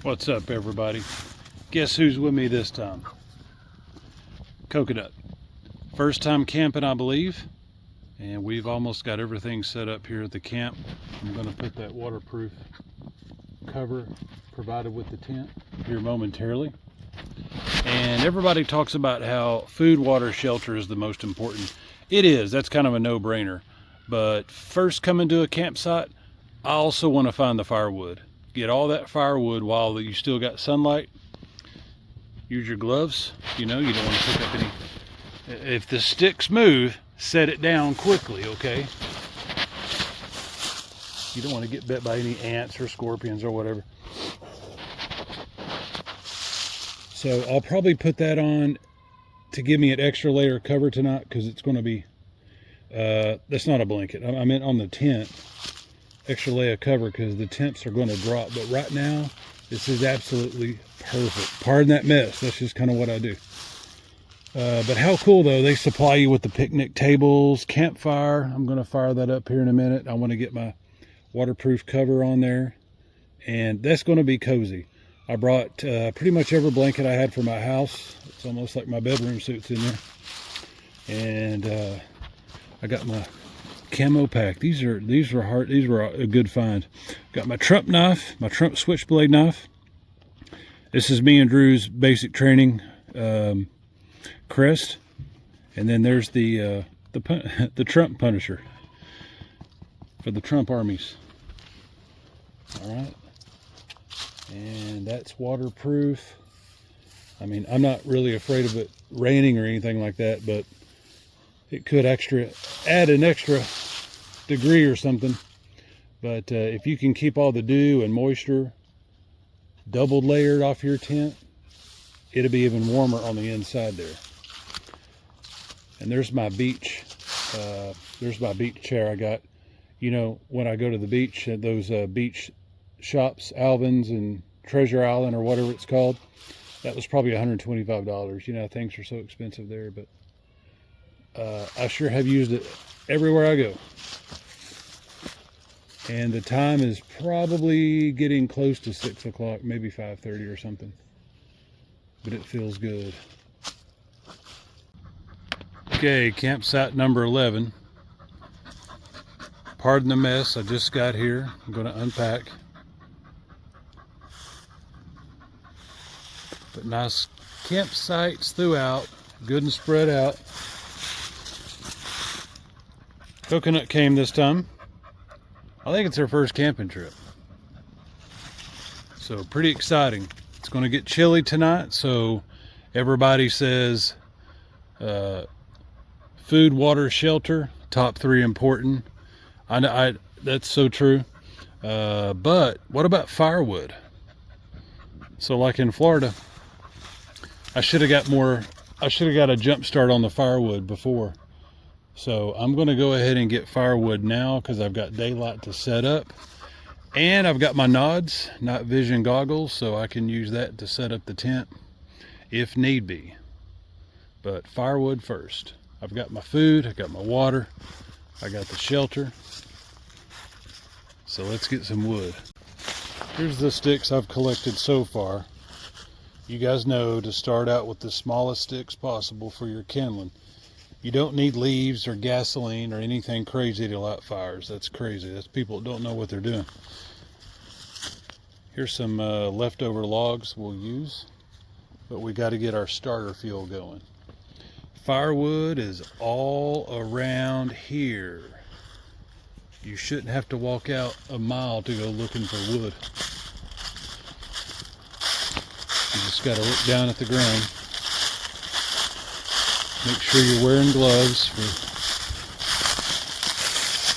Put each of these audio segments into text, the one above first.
What's up, everybody? Guess who's with me this time? Coconut. First time camping, I believe, and we've almost got everything set up here at the camp. I'm going to put that waterproof cover provided with the tent here momentarily. And everybody talks about how food, water, shelter is the most important. It is. That's kind of a no-brainer. But first coming to a campsite, I also want to find the firewood. Get all that firewood while you still got sunlight. Use your gloves. You know, you don't want to pick up any. If the sticks move, set it down quickly, okay? You don't want to get bit by any ants or scorpions or whatever. So I'll probably put that on to give me an extra layer of cover tonight, because it's going to be, that's not a blanket. I meant on the tent. Extra layer of cover because the temps are going to drop. But right now, this is absolutely perfect. Pardon that mess. That's just kind of what I do. But how cool, though. They supply you with the picnic tables, campfire. I'm going to fire that up here in a minute. I want to get my waterproof cover on there. And that's going to be cozy. I brought pretty much every blanket I had for my house. It's almost like my bedroom suit's in there. And I got my camo pack. These were a good find. Got my Trump knife, my Trump switchblade knife. This is me and Drew's basic training crest, and then there's the Trump Punisher for the Trump armies. All right, and that's waterproof. I mean, I'm not really afraid of it raining or anything like that, but it could add an extra degree or something. But if you can keep all the dew and moisture double layered off your tent, it'll be even warmer on the inside there. And there's my beach. There's my beach chair I got. You know, when I go to the beach at those beach shops, Alvin's and Treasure Island or whatever it's called, that was probably $125. You know, things are so expensive there, but I sure have used it everywhere I go. And the time is probably getting close to 6 o'clock, maybe 5:30 or something. But it feels good. Okay, campsite number 11. Pardon the mess, I just got here. I'm going to unpack. But nice campsites throughout, good and spread out. Coconut came this time. I think it's her first camping trip. So pretty exciting. It's going to get chilly tonight, so everybody says food, water, shelter, top 3 important. I that's so true. But what about firewood? So like in Florida, I should have got a jump start on the firewood before. So I'm going to go ahead and get firewood now because I've got daylight to set up. And I've got my nods, night vision goggles, so I can use that to set up the tent if need be. But firewood first. I've got my food, I've got my water, I got the shelter. So let's get some wood. Here's the sticks I've collected so far. You guys know to start out with the smallest sticks possible for your kindling. You don't need leaves or gasoline or anything crazy to light fires. That's crazy. That's people that don't know what they're doing. Here's some leftover logs we'll use, but we got to get our starter fuel going. Firewood is all around here. You shouldn't have to walk out a mile to go looking for wood. You just got to look down at the ground. Make sure you're wearing gloves for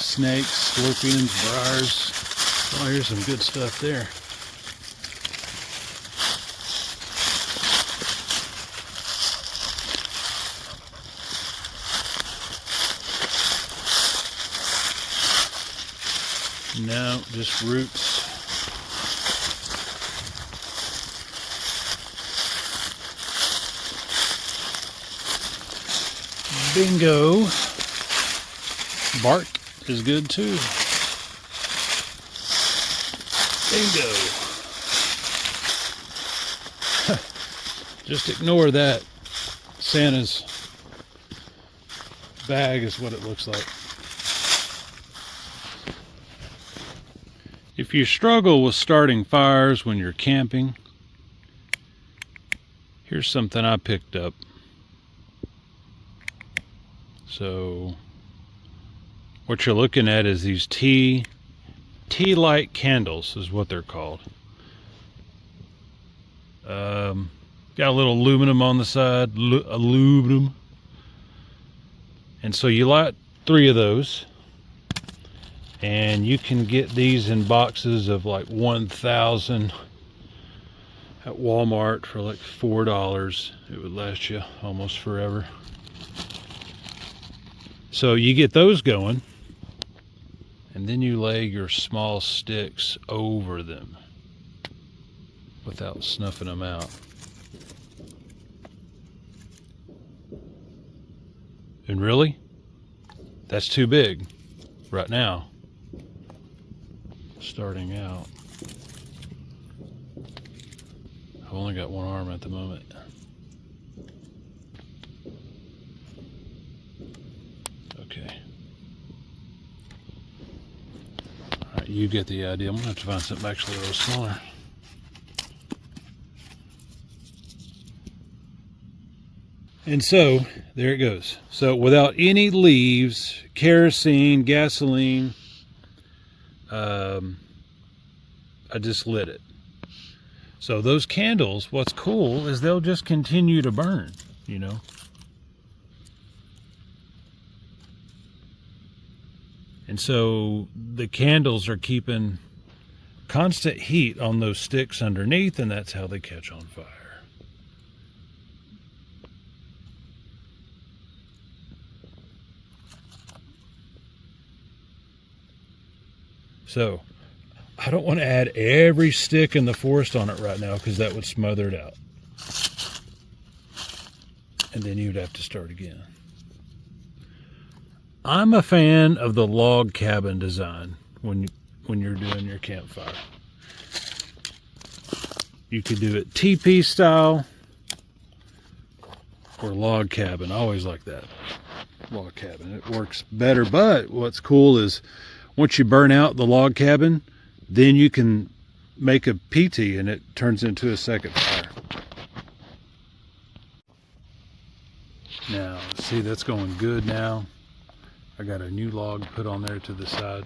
snakes, scorpions, briars. Oh, here's some good stuff there. No, just roots. Bingo. Bark is good too. Bingo. Just ignore that. Santa's bag is what it looks like. If you struggle with starting fires when you're camping, here's something I picked up. So what you're looking at is these tea light candles is what they're called. Got a little aluminum on the side, aluminum. And so you light 3 of those, and you can get these in boxes of like 1,000 at Walmart for like $4. It would last you almost forever. So you get those going, and then you lay your small sticks over them without snuffing them out. And really, that's too big right now, starting out. I've only got one arm at the moment. Okay. All right, you get the idea. I'm gonna have to find something actually a little smaller. And so there it goes. So without any leaves, kerosene, gasoline, I just lit it. So those candles, what's cool is they'll just continue to burn, you know. And so the candles are keeping constant heat on those sticks underneath, and that's how they catch on fire. So I don't want to add every stick in the forest on it right now because that would smother it out. And then you'd have to start again. I'm a fan of the log cabin design when you're doing your campfire. You could do it teepee style or log cabin. I always like that. Log cabin. It works better, but what's cool is once you burn out the log cabin, then you can make a PT and it turns into a second fire. Now, see, that's going good now. I got a new log put on there to the side.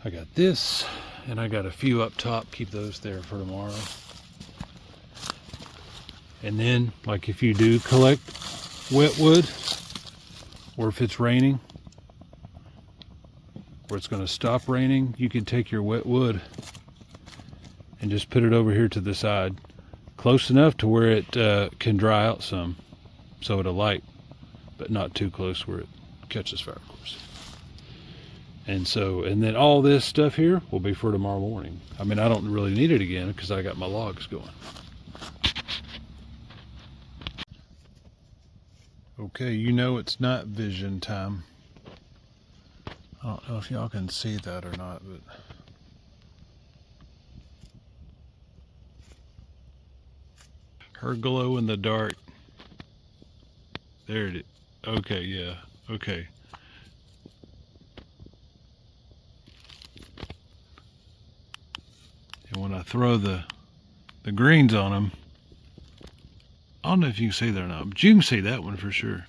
I got this, and I got a few up top. Keep those there for tomorrow. And then, like if you do collect wet wood, or if it's raining, where it's going to stop raining, you can take your wet wood and just put it over here to the side, close enough to where it can dry out some, so it'll light, but not too close where it catches fire, of course. And so, and then all this stuff here will be for tomorrow morning. I mean, I don't really need it again because I got my logs going. Okay, you know it's night vision time. I don't know if y'all can see that or not, but her glow in the dark. There it is. Okay, yeah, okay. And when I throw the greens on them, I don't know if you can see that or not, but you can see that one for sure.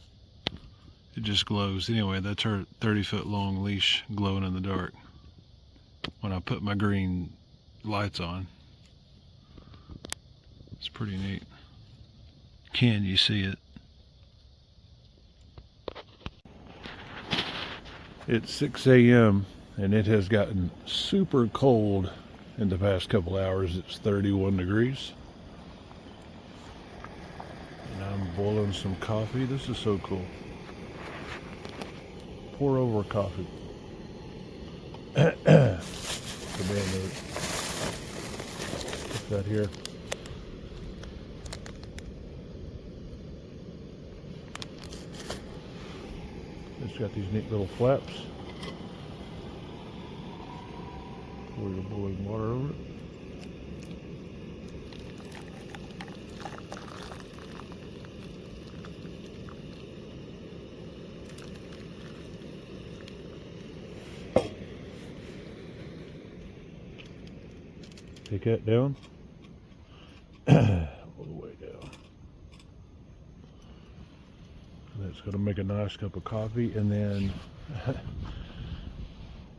It just glows. Anyway, that's her 30-foot long leash glowing in the dark when I put my green lights on. It's pretty neat. Can you see it? It's 6 a.m. and it has gotten super cold in the past couple hours. It's 31 degrees. And I'm boiling some coffee. This is so cool. Pour over coffee. Put that here. It's got these neat little flaps. Pour your boiling water over it. Take that down. All the way down. That's going to make a nice cup of coffee, and then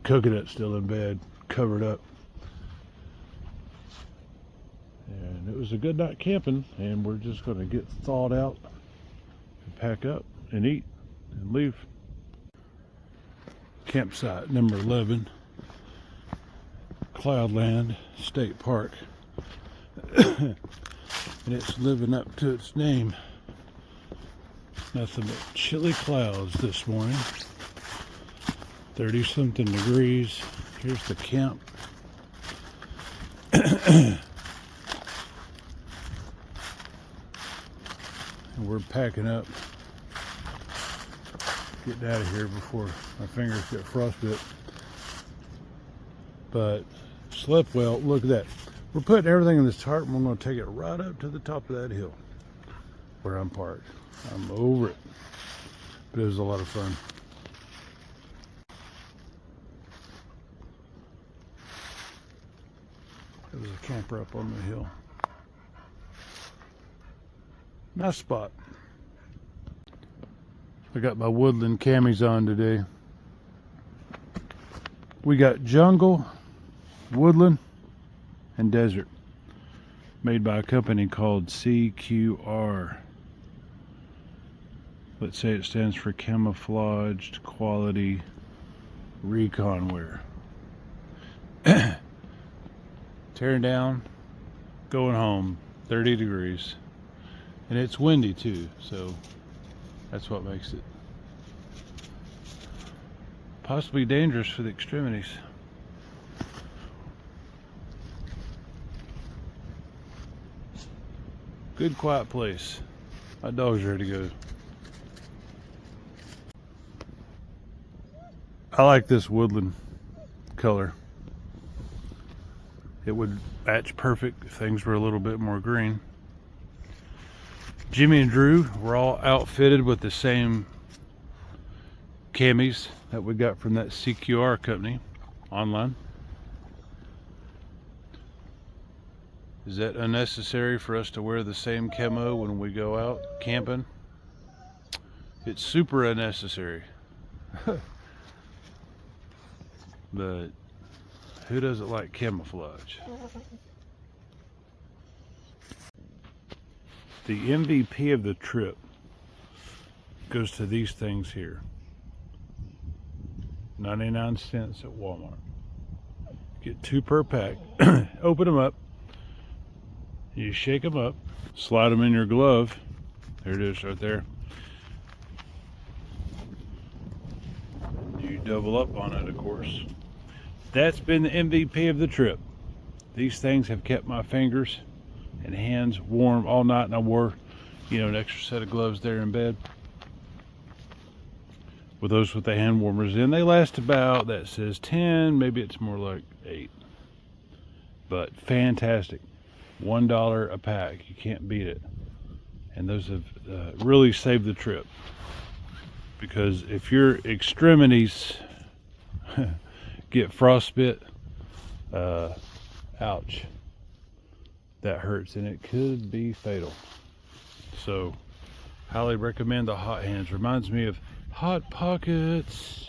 coconut still in bed, covered up. And it was a good night camping, and we're just going to get thawed out and pack up and eat and leave. Campsite number 11, Cloudland State Park. And it's living up to its name. Nothing but chilly clouds this morning. 30-something degrees. Here's the camp. And we're packing up. Getting out of here before my fingers get frostbite. But slept well. Look at that. We're putting everything in this tarp, and we're going to take it right up to the top of that hill where I'm parked. I'm over it. But it was a lot of fun. There was a camper up on the hill. Nice spot. I got my woodland camis on today. We got jungle, woodland, and desert. Made by a company called CQR. Let's say it stands for Camouflaged Quality Recon Wear. Tearing down, going home, 30 degrees. And it's windy too, so that's what makes it possibly dangerous for the extremities. Good quiet place. My dog's ready to go. I like this woodland color. It would match perfect if things were a little bit more green. Jimmy and Drew were all outfitted with the same camis that we got from that CQR company online. Is that unnecessary for us to wear the same camo when we go out camping? It's super unnecessary. But who doesn't like camouflage? The MVP of the trip goes to these things here. 99 cents at Walmart. Get 2 per pack. Open them up. You shake them up. Slide them in your glove. There it is right there. You double up on it, of course. That's been the MVP of the trip. These things have kept my fingers and hands warm all night, and I wore, an extra set of gloves there in bed with those with the hand warmers in. They last about, that says 10, maybe it's more like 8, but fantastic. $1 a pack, you can't beat it. And those have really saved the trip, because if your extremities get frostbite, ouch, that hurts, and it could be fatal. So highly recommend the hot hands. Reminds me of Hot Pockets.